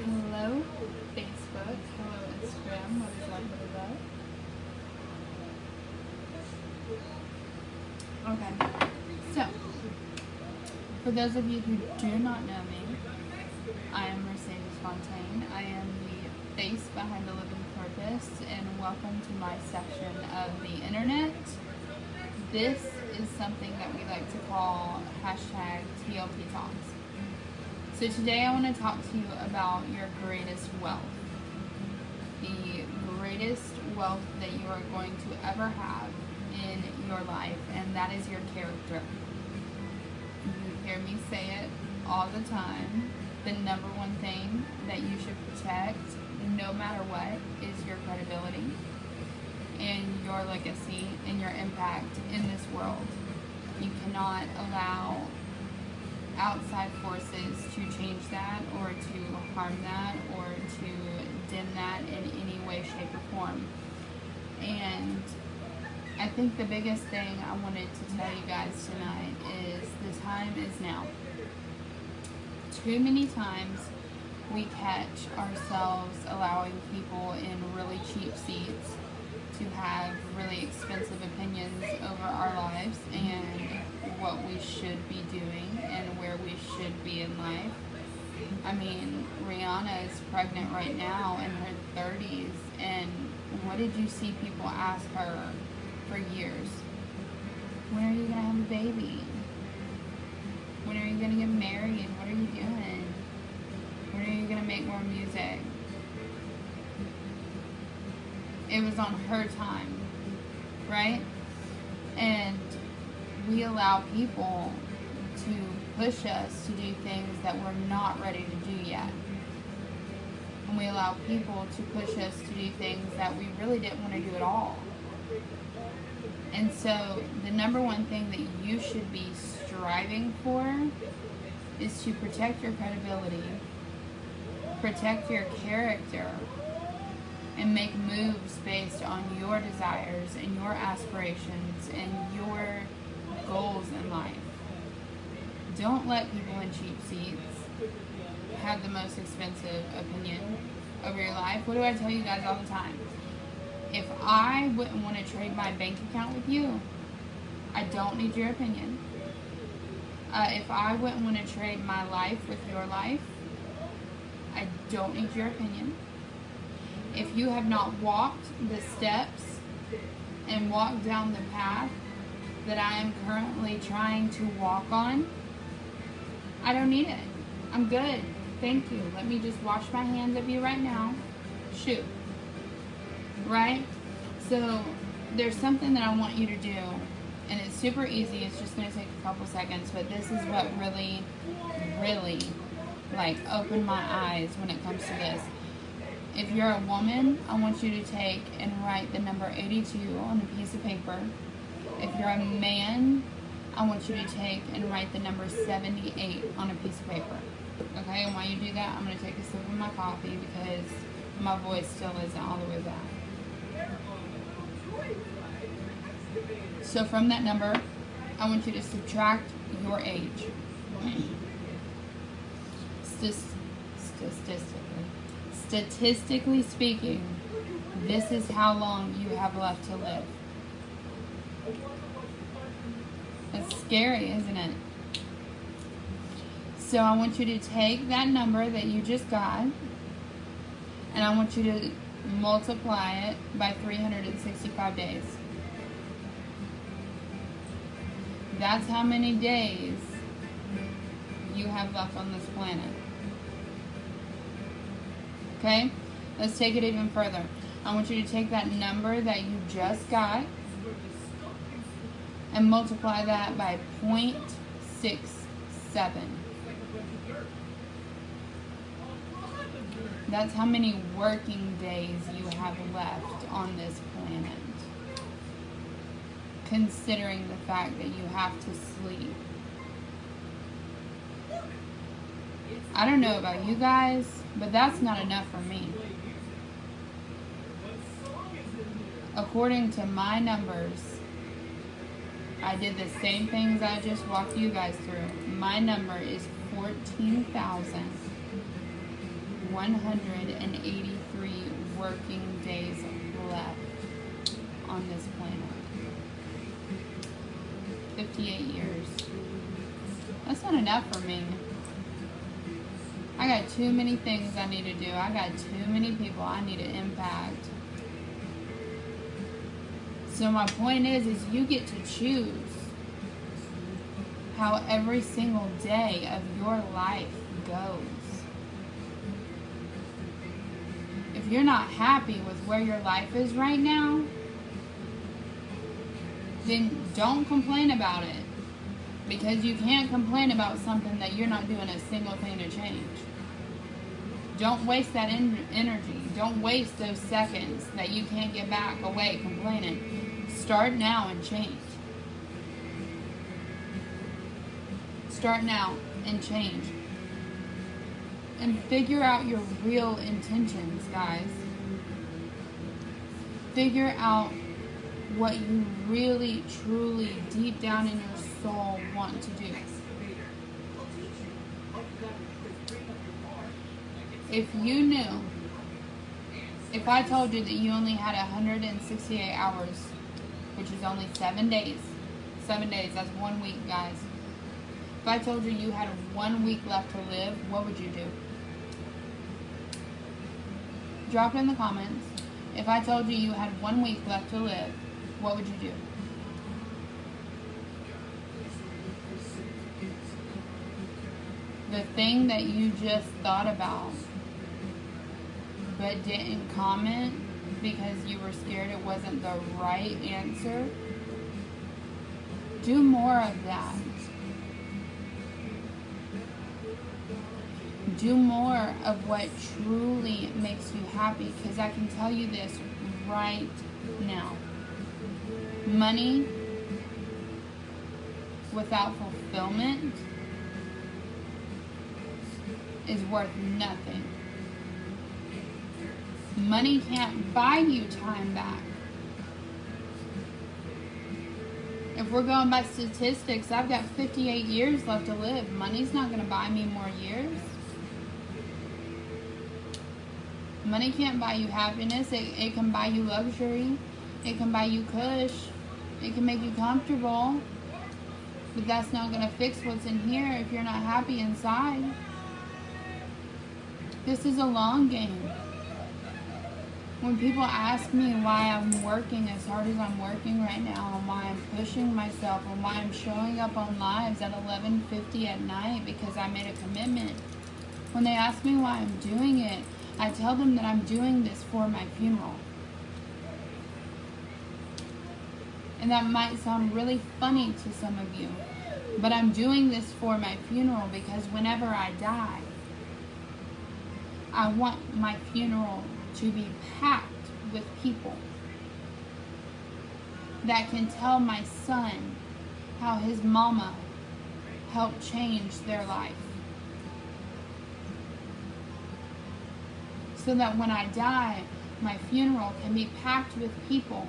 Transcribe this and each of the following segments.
Hello, Facebook. Hello, Instagram. What is up? What is up? Okay. So, for those of you who do not know me, I am Mercedes Fontaine. I am the face behind the living purpose, and welcome to my section of the internet. This is something that we like to call hashtag TLP Talks. So today I want to talk to you about your greatest wealth. The greatest wealth that you are going to ever have in your life, and that is your character. You hear me say it all the time. The number one thing that you should protect, no matter what, is your credibility and your legacy and your impact in this world. You cannot allow outside forces to change that or to harm that or to dim that in any way, shape, or form. And I think the biggest thing I wanted to tell you guys tonight is the time is now. Too many times we catch ourselves allowing people in really cheap seats to have really expensive opinions over our lives and what we should be doing and where we should be in life. I mean, Rihanna is pregnant right now in her 30s, and what did you see people ask her for years? When are you going to have a baby? When are you going to get married? What are you doing? When are you going to make more music? It was on her time, right? And we allow people to push us to do things that we're not ready to do yet. And we allow people to push us to do things that we really didn't want to do at all. And so the number one thing that you should be striving for is to protect your credibility, protect your character, and make moves based on your desires and your aspirations and your goals in life. Don't let people in cheap seats have the most expensive opinion over your life. What do I tell you guys all the time? If I wouldn't want to trade my bank account with you, I don't need your opinion. If I wouldn't want to trade my life with your life, I don't need your opinion. If you have not walked the steps and walked down the path that I am currently trying to walk on, I don't need it. I'm good. Thank you. Let me just wash my hands of you right now. Shoot. Right? So there's something that I want you to do, and it's super easy. It's just going to take a couple seconds, but this is what really, really opened my eyes when it comes to this. If you're a woman, I want you to take and write the number 82 on a piece of paper. If you're a man, I want you to take and write the number 78 on a piece of paper. Okay, and while you do that, I'm going to take a sip of my coffee because my voice still isn't all the way back. So from that number, I want you to subtract your age. Statistically speaking, this is how long you have left to live. It's scary, isn't it? So I want you to take that number that you just got, and I want you to multiply it by 365 days. That's how many days you have left on this planet. Okay? Let's take it even further. I want you to take that number that you just got and multiply that by 0.67. That's how many working days you have left on this planet, considering the fact that you have to sleep. I don't know about you guys, but that's not enough for me. According to my numbers, I did the same things I just walked you guys through. My number is 14,000 183 working days left on this planet. 58 years. That's not enough for me. I got too many things I need to do. I got too many people I need to impact. So my point is you get to choose how every single day of your life goes. If you're not happy with where your life is right now, then don't complain about it. Because you can't complain about something that you're not doing a single thing to change. Don't waste that energy. Don't waste those seconds that you can't get back away complaining. Start now and change. Start now and change. And figure out your real intentions, guys. Figure out what you really, truly, deep down in your soul want to do. If you knew, if I told you that you only had 168 hours, which is only 7 days, that's 1 week, guys. If I told you you had 1 week left to live, what would you do? Drop it in the comments. If I told you you had 1 week left to live, what would you do? The thing that you just thought about but didn't comment because you were scared it wasn't the right answer, do more of that. Do more of what truly makes you happy, because I can tell you this right now. Money without fulfillment is worth nothing. Money can't buy you time back. If we're going by statistics, I've got 58 years left to live. Money's not going to buy me more years. Money can't buy you happiness. It can buy you luxury. It can buy you kush. It can make you comfortable. But that's not going to fix what's in here if you're not happy inside. This is a long game. When people ask me why I'm working as hard as I'm working right now, and why I'm pushing myself, and why I'm showing up on lives at 11:50 at night because I made a commitment, when they ask me why I'm doing it, I tell them that I'm doing this for my funeral. And that might sound really funny to some of you, but I'm doing this for my funeral because whenever I die, I want my funeral to be packed with people that can tell my son how his mama helped change their life. So that when I die, my funeral can be packed with people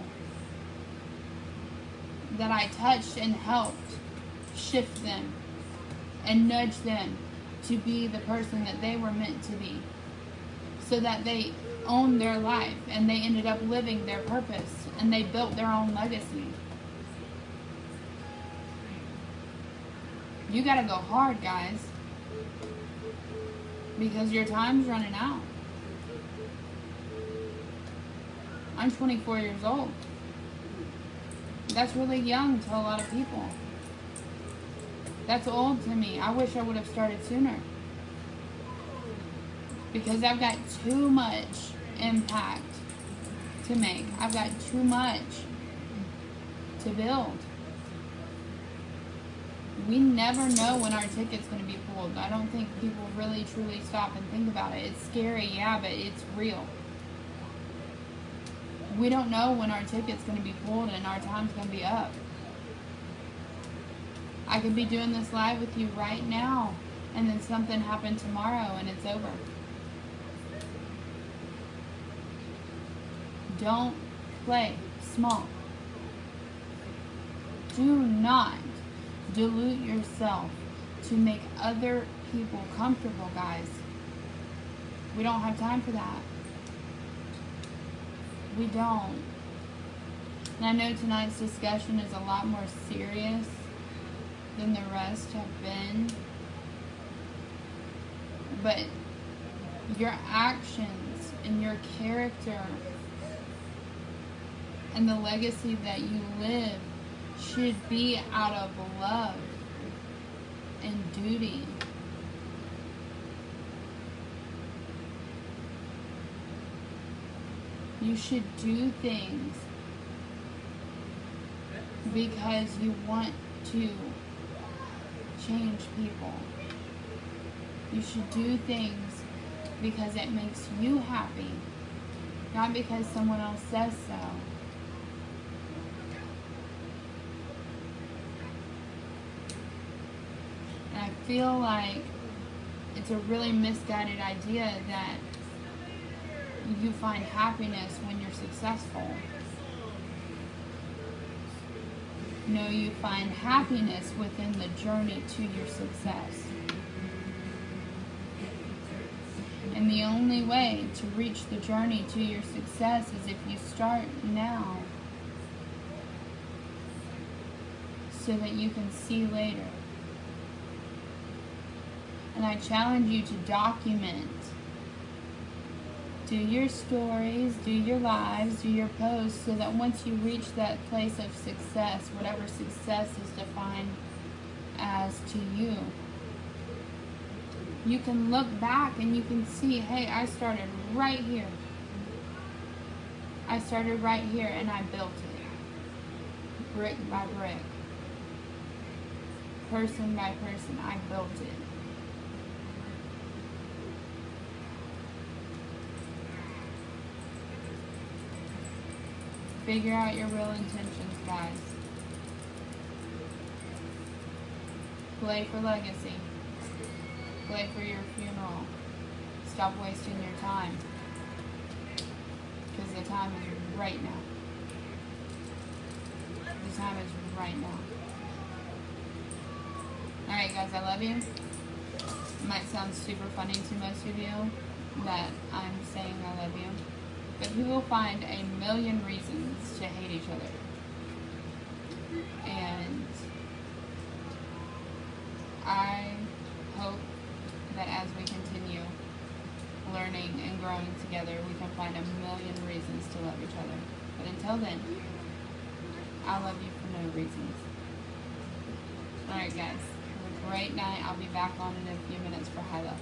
that I touched and helped shift them and nudge them to be the person that they were meant to be. So that they owned their life and they ended up living their purpose and they built their own legacy. You gotta go hard, guys, because your time's running out. I'm 24 years old. That's really young to a lot of people. That's old to me. I wish I would have started sooner. Because I've got too much impact to make. I've got too much to build. We never know when our ticket's going to be pulled. I don't think people really truly stop and think about it. It's scary, yeah, but it's real. We don't know when our ticket's going to be pulled and our time's going to be up. I could be doing this live with you right now, and then something happened tomorrow and it's over. Don't play small. Do not dilute yourself to make other people comfortable, guys. We don't have time for that. We don't. And I know tonight's discussion is a lot more serious than the rest have been. But your actions and your character and the legacy that you live should be out of love and duty. You should do things because you want to change people. You should do things because it makes you happy, not because someone else says so. And I feel like it's a really misguided idea that you find happiness when you're successful. No, you find happiness within the journey to your success. And the only way to reach the journey to your success is if you start now, so that you can see later. And I challenge you to document. Do your stories, do your lives, do your posts, so that once you reach that place of success, whatever success is defined as to you, you can look back and you can see, hey, I started right here. I started right here and I built it. Brick by brick. Person by person, I built it. Figure out your real intentions, guys. Play for legacy. Play for your funeral. Stop wasting your time. Because the time is right now. The time is right now. Alright guys, I love you. It might sound super funny to most of you that I'm saying I love you. But we will find a million reasons to hate each other. And I hope that as we continue learning and growing together, we can find a million reasons to love each other. But until then, I love you for no reasons. Alright guys, have a great night. I'll be back on in a few minutes for High Love.